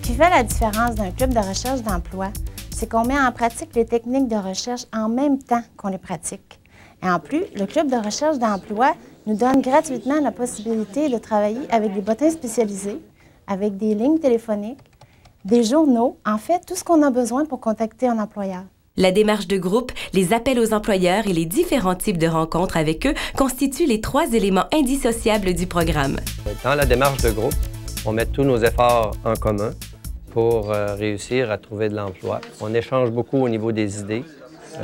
qui fait la différence d'un club de recherche d'emploi, c'est qu'on met en pratique les techniques de recherche en même temps qu'on les pratique. Et en plus, le club de recherche d'emploi nous donne gratuitement la possibilité de travailler avec des bottins spécialisés, avec des lignes téléphoniques, des journaux, en fait, tout ce qu'on a besoin pour contacter un employeur. La démarche de groupe, les appels aux employeurs et les différents types de rencontres avec eux constituent les 3 éléments indissociables du programme. Dans la démarche de groupe, on met tous nos efforts en commun pour réussir à trouver de l'emploi. On échange beaucoup au niveau des idées.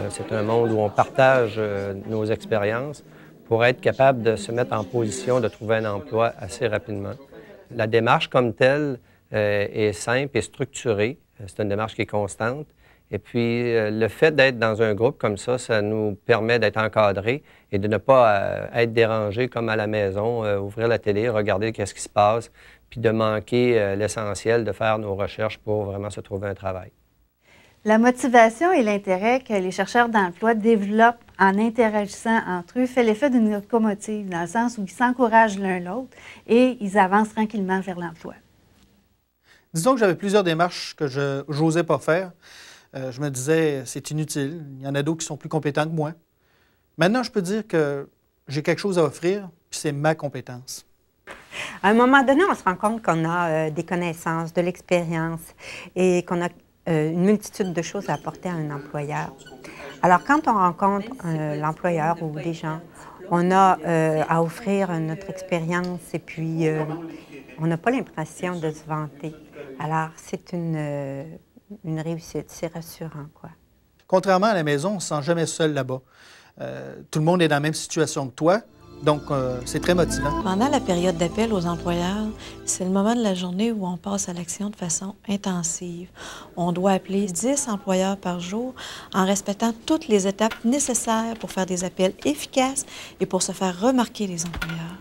C'est un monde où on partage nos expériences pour être capable de se mettre en position de trouver un emploi assez rapidement. La démarche comme telle est simple et structurée. C'est une démarche qui est constante. Et puis, le fait d'être dans un groupe comme ça nous permet d'être encadrés et de ne pas être dérangés comme à la maison, ouvrir la télé, regarder qu'est-ce qui se passe, puis de manquer l'essentiel de faire nos recherches pour vraiment se trouver un travail. La motivation et l'intérêt que les chercheurs d'emploi développent en interagissant entre eux fait l'effet d'une locomotive, dans le sens où ils s'encouragent l'un l'autre et ils avancent tranquillement vers l'emploi. Disons que j'avais plusieurs démarches que je n'osais pas faire. Je me disais, c'est inutile, il y en a d'autres qui sont plus compétents que moi. Maintenant, je peux dire que j'ai quelque chose à offrir, puis c'est ma compétence. À un moment donné, on se rend compte qu'on a des connaissances, de l'expérience et qu'on a une multitude de choses à apporter à un employeur. Alors, quand on rencontre l'employeur ou des gens, on a à offrir notre expérience et puis on n'a pas l'impression de se vanter. Alors, c'est une réussite, c'est rassurant, quoi. Contrairement à la maison, on ne se sent jamais seul là-bas. Tout le monde est dans la même situation que toi, donc c'est très motivant. Pendant la période d'appel aux employeurs, c'est le moment de la journée où on passe à l'action de façon intensive. On doit appeler 10 employeurs par jour en respectant toutes les étapes nécessaires pour faire des appels efficaces et pour se faire remarquer les employeurs.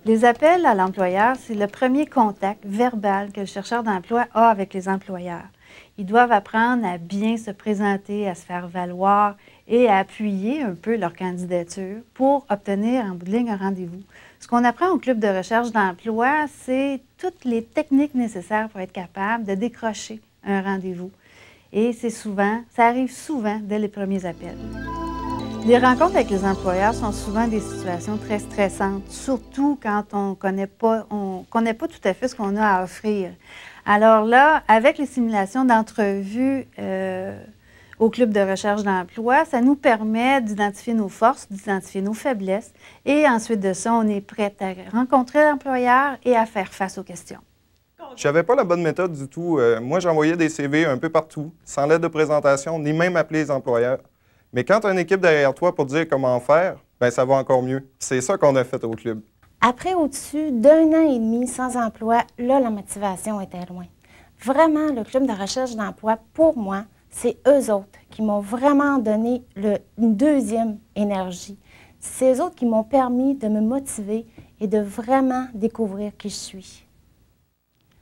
Les appels à l'employeur, c'est le premier contact verbal que le chercheur d'emploi a avec les employeurs. Ils doivent apprendre à bien se présenter, à se faire valoir et à appuyer un peu leur candidature pour obtenir en bout de ligne un rendez-vous. Ce qu'on apprend au club de recherche d'emploi, c'est toutes les techniques nécessaires pour être capable de décrocher un rendez-vous. Et ça arrive souvent dès les premiers appels. Les rencontres avec les employeurs sont souvent des situations très stressantes, surtout quand on ne connaît pas tout à fait ce qu'on a à offrir. Alors là, avec les simulations d'entrevue au club de recherche d'emploi, ça nous permet d'identifier nos forces, d'identifier nos faiblesses et ensuite de ça, on est prêt à rencontrer l'employeur et à faire face aux questions. Je n'avais pas la bonne méthode du tout. Moi, j'envoyais des CV un peu partout, sans lettre de présentation, ni même appeler les employeurs. Mais quand tu as une équipe derrière toi pour dire comment faire, bien, ça va encore mieux. C'est ça qu'on a fait au club. Après au-dessus d'1 an et demi sans emploi, là, la motivation était loin. Vraiment, le club de recherche d'emploi, pour moi, c'est eux autres qui m'ont vraiment donné une deuxième énergie. C'est eux autres qui m'ont permis de me motiver et de vraiment découvrir qui je suis.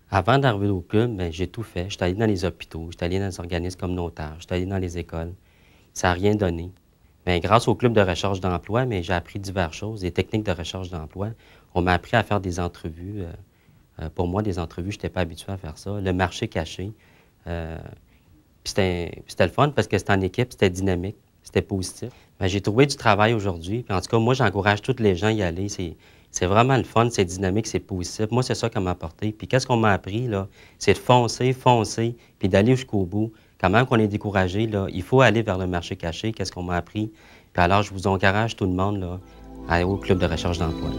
Avant d'arriver au club, j'ai tout fait. J'étais allé dans les hôpitaux, j'étais allé dans les organismes communautaires, j'étais allé dans les écoles. Ça n'a rien donné. Mais grâce au club de recherche d'emploi, j'ai appris diverses choses, des techniques de recherche d'emploi. On m'a appris à faire des entrevues. Pour moi, des entrevues, je n'étais pas habitué à faire ça. Le marché caché. C'était le fun parce que c'était en équipe, c'était dynamique, c'était positif. J'ai trouvé du travail aujourd'hui. En tout cas, moi, j'encourage tous les gens à y aller. C'est vraiment le fun, c'est dynamique, c'est positif. Moi, c'est ça qu'on m'a apporté. Puis qu'est-ce qu'on m'a appris, là? C'est de foncer, puis d'aller jusqu'au bout. Quand même qu'on est découragé, là, il faut aller vers le marché caché. Qu'est-ce qu'on m'a appris? Puis alors, je vous encourage tout le monde là, à aller au club de recherche d'emploi.